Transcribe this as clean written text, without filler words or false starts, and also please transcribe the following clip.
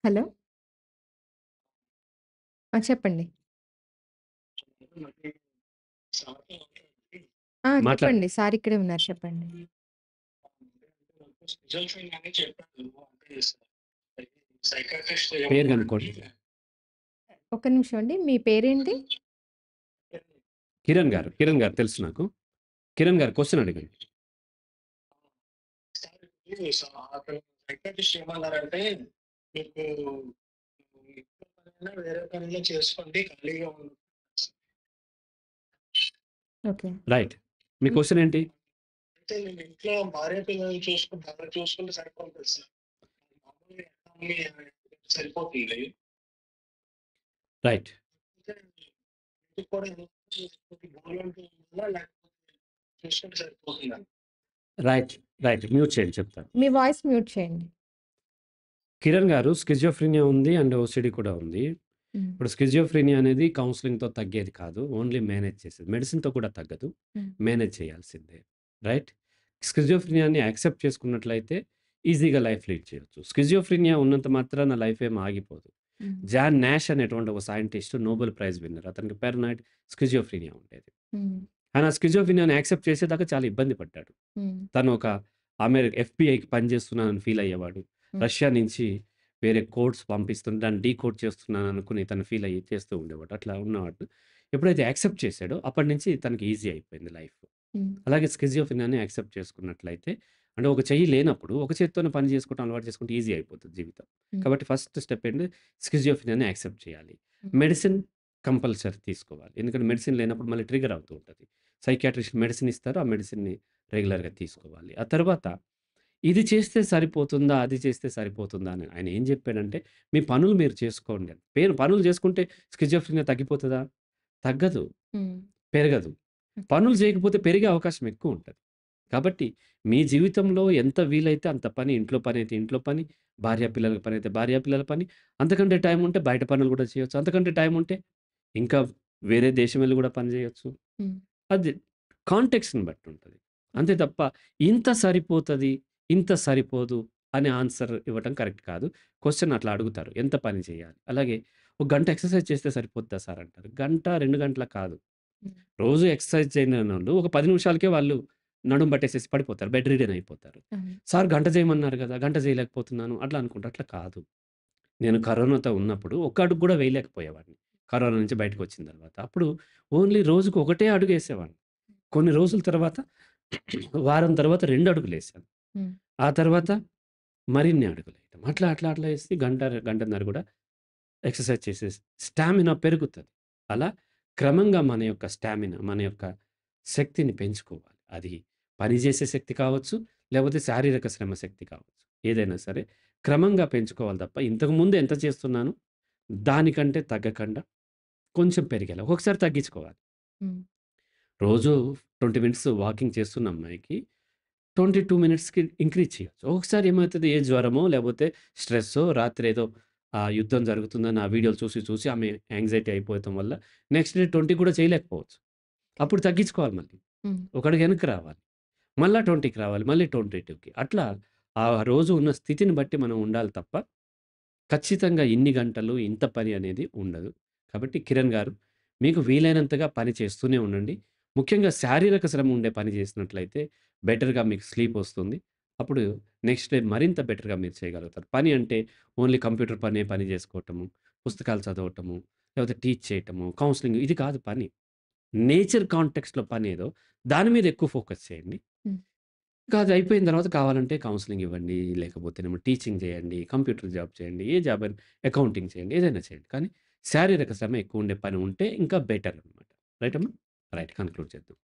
Hello. చెప్పండి. మాట్లాడు. చెప్పండి. సార్ ఇక్కడే ఉన్నారు చెప్పండి. పేరు కనుక్కోండి. ఒక్క నిమిషం అండి. మీ పేరేంటి? కిరణ్ గారు తెలుసు నాకు. కిరణ్ గారు క్వెషన్ అడగండి. అతను సైకాట్రిస్ట్ ఏమన్నారంటే, మీకు ఇంట్లో పనైనా వేరే పనులు చేసుకోండి ఖాళీగా ఓకే. రైట్. మీ హ్మ్. క్వెషన్ ఏంటి? అయితే నేను ఇంట్లో భార్య పిల్లల్ని చూసుకుంటా అలా చూసుకుంటే సరిపోతుంది సార్. మామూలుగా ఎకానమీ సరిపోతుంది. రైట్. అయితే ఇంటికి కూడా గవర్నమెంట్ ఉందా లేకపోతే చూసుకుంటే సరిపోతుందా? రైట్. రైట్. మ్యూట్ చేయండి చెప్తాను. మీ వాయిస్ మ్యూట్ చేయండి. కిరణ్ గారు స్కిజోఫ్రెనియా ఉంది అండ్ ఓసీడీ కూడా ఉంది. హ్మ్. ఇప్పుడు స్కిజోఫ్రెనియా అనేది కౌన్సెలింగ్‌తో తగ్గేది కాదు. ఓన్లీ మేనేజ్ చేసేది. మెడిసిన్‌తో కూడా తగ్గదు. హ్మ్. మేనేజ్ చేయాల్సిందే. రైట్. స్కిజోఫ్రెనియాని యాక్సెప్ట్ చేసుకున్నట్లయితే ఈజీగా లైఫ్ లీడ్ చేయొచ్చు. స్కిజోఫ్రెనియా ఉన్నంత మాత్రాన లైఫ్ ఏమి ఆగిపోదు. హ్మ్. జాన్ నాష్ అనేటువంటి ఒక సైంటిస్ట్ నోబెల్ ప్రైజ్ విన్నర్. అతనికి పారనాయిడ్ స్కిజోఫ్రెనియా ఉండేది. హ్మ్. ఆయన స్కిజోఫ్రెనియాని యాక్సెప్ట్ చేసేదాకా చాలా ఇబ్బంది పడ్డాడు. హ్మ్. తను ఒక ఎఫ్‌బీఐకి పనిచేస్తున్నానని ఫీల్ అయ్యేవాడు. హ్మ్. రష్యా నుంచి వేరే కోడ్స్ పంపిస్తుంది. దాన్ని డీకోడ్ చేస్తున్నాను అనుకుని తను ఫీల్ అయ్యి చేస్తూ ఉండేవాడు. అట్లా ఉన్నవాడు. ఎప్పుడైతే యాక్సెప్ట్ చేసాడో అప్పటి నుంచి తనకి ఈజీ అయిపోయింది లైఫ్. హ్మ్. అలాగే స్కిజోఫ్రెనియాని యాక్సెప్ట్ చేసుకున్నట్లయితే అంటే ఒక చెయ్యి లేనప్పుడు ఒక చేత్తోనే పని చేసుకోవడం అలవాటు చేసుకుంటే ఈజీ అయిపోతుంది జీవితం. హ్మ్. కాబట్టి ఫస్ట్ స్టెప్ ఏంటి స్కిజోఫ్రెనియాని యాక్సెప్ట్ చేయాలి. హ్మ్. మెడిసిన్ కంపల్సరీ తీసుకోవాలి. ఎందుకంటే మెడిసిన్ లేనప్పుడు మళ్ళీ ట్రిగ్గర్ అవుతూ ఉంటది. సైకియాట్రిస్ట్ మెడిసిన్ ఇస్తారు. ఆ మెడిసిన్‌ని రెగ్యులర్‌గా తీసుకోవాలి. ఆ తర్వాత ఇది చేస్తే సరిపోతుందా? అది చేస్తే సరిపోతుందా? అని ఆయన ఏం చెప్పాడంటే, మీ పనులు మీరు చేసుకోండి అని. పనులు చేసుకుంటే స్కిజోఫ్రెనియా తగ్గిపోతదా? తగ్గదు. హ్మ్. పెరగదు. ఓకే. పనులు చేయకపోతే పెరిగే అవకాశం ఎక్కువుంటది. కాబట్టి మీ జీవితంలో ఎంత వీలైతే అంత పని, ఇంట్లో పనైతే ఇంట్లో పని, భార్య పిల్లల పనైతే భార్య పిల్లల పని, అంతకంటే టైం ఉంటే బయట పనులు కూడా చేయొచ్చు. అంతకంటే టైం ఉంటే ఇంకా వేరే దేశం వెళ్లి కూడా పని చేయొచ్చు. హ్మ్. అది కాంటెక్స్ట్‌ని బట్టి ఉంటది. అంతే తప్ప ఇంత సరిపోతది, ఇంత సరిపోదు అనే ఆన్సర్ ఇవ్వటం కరెక్ట్ కాదు. క్వెషన్ అట్లా అడుగుతారు. ఎంత పని చేయాలి? అలాగే ఒక గంట ఎక్సర్‌సైజ్ చేస్తే సరిపోద్దా సార్ అంటారు. గంట, 2 గంటల కాదు. హ్మ్. రోజు ఎక్సర్‌సైజ్ చేయనోళ్ళు ఒక 10 నిమిషాలకే వాళ్ళు నడుము పట్టేసేసి పడిపోతారు. బెడ్ రిడెన్ అయిపోతారు. అవును. సార్ గంట చేయమన్నారు గదా! గంట చేయలేకపోతున్నాను అట్లా అనుకుంటారు. అట్లా కాదు. నేను కరోనాతో ఉన్నప్పుడు ఒక్క అడుగు కూడా వేయలేకపోయేవాడిని. కరోనా నుంచి బయటకొచ్చిన తర్వాత. అప్పుడు ఓన్లీ రోజుకి ఒకటే అడుగేసేవాడిని. కొన్ని రోజుల తర్వాత వారం తర్వాత 2 అడుగులేసాను. హ్మ్. ఆ తర్వాత మరిన్ని అడుగులేయటం. అట్లా ఏసి గంటన్నర గూడా ఎక్సర్‌సైజ్ చేసేసి స్టామినా పెరుగుతది. అలా క్రమంగా మన యొక్క స్టామినా, మన యొక్క శక్తిని పెంచుకోవాలి. అది పని చేసే శక్తి కావచ్చు, లేకపోతే శారీరక శ్రమ శక్తి కావచ్చు. ఏదైనా సరే క్రమంగా పెంచుకోవాలి తప్ప ఇంతకుముందు ఎంత చేస్తున్నానో దానికంటే తగ్గకుండా కొంచెం పెరిగేలా. ఒక్కొక్కసారి తగ్గించుకోవాలి. హ్మ్. రోజు 20 మినిట్స్ వాకింగ్ చేస్తున్న అమ్మాయికి 22 మినిట్స్‌కి ఇంక్రీజ్ చేయొచ్చు. ఒక్కొక్కసారి ఏమైతది ఏ జ్వరమో, లేపోతే స్ట్రెస్సో, రాత్రేదో యుద్ధం జరుగుతుందని ఆ వీడియోలు చూసి ఆమె యాంక్సైటీ అయిపోవటం వల్ల నెక్స్ట్ డే 20 కూడా చేయలేకపోవచ్చు. ఓకే. అప్పుడు తగ్గించుకోవాలి మళ్ళీ. హ్మ్. ఒక అడుగు వెనక్కి రావాలి. మళ్ళా 20కి రావాలి. మళ్ళీ 22కి అట్లా ఆ రోజు ఉన్న స్థితిని బట్టి మనం ఉండాలి తప్ప ఖచ్చితంగా ఇన్ని గంటలు, ఇంత పని అనేది ఉండదు. కాబట్టి కిరణ్ గారు, మీకు వీలైనంతగా పని చేస్తూనే ఉండండి. ముఖ్యంగా శారీరక శ్రమ ఉండే పని చేసినట్లయితే బెటర్‌గా మీకు స్లీప్ వస్తుంది. అప్పుడు నెక్స్ట్ డే మరింత బెటర్‌గా మీరు చేయగలుగుతారు. పని అంటే ఓన్లీ కంప్యూటర్ పని చేసుకోవటము, పుస్తకాలు చదవటము, లేకపోతే టీచ్ చేయటము, కౌన్సెలింగ్ ఇది కాదు పని. నేచర్ కాంటెక్స్ట్‌లో పనేదో దాని మీద ఎక్కువ ఫోకస్ చేయండి. హ్మ్. ఇంకా అది అయిపోయిన తర్వాత కావాలంటే కౌన్సెలింగ్ ఇవ్వండి. లేకపోతేనేమో టీచింగ్ చేయండి. కంప్యూటర్ జాబ్ చేయండి. ఏ జాబ్ అయినా అకౌంటింగ్ చేయండి. ఏదైనా చేయండి. కానీ శారీరక శ్రమ ఎక్కువ ఉండే పని ఉంటే ఇంకా బెటర్ అనమాట. Right okay. అమ్మా? రైట్. కన్క్లూడ్ చేద్దాం.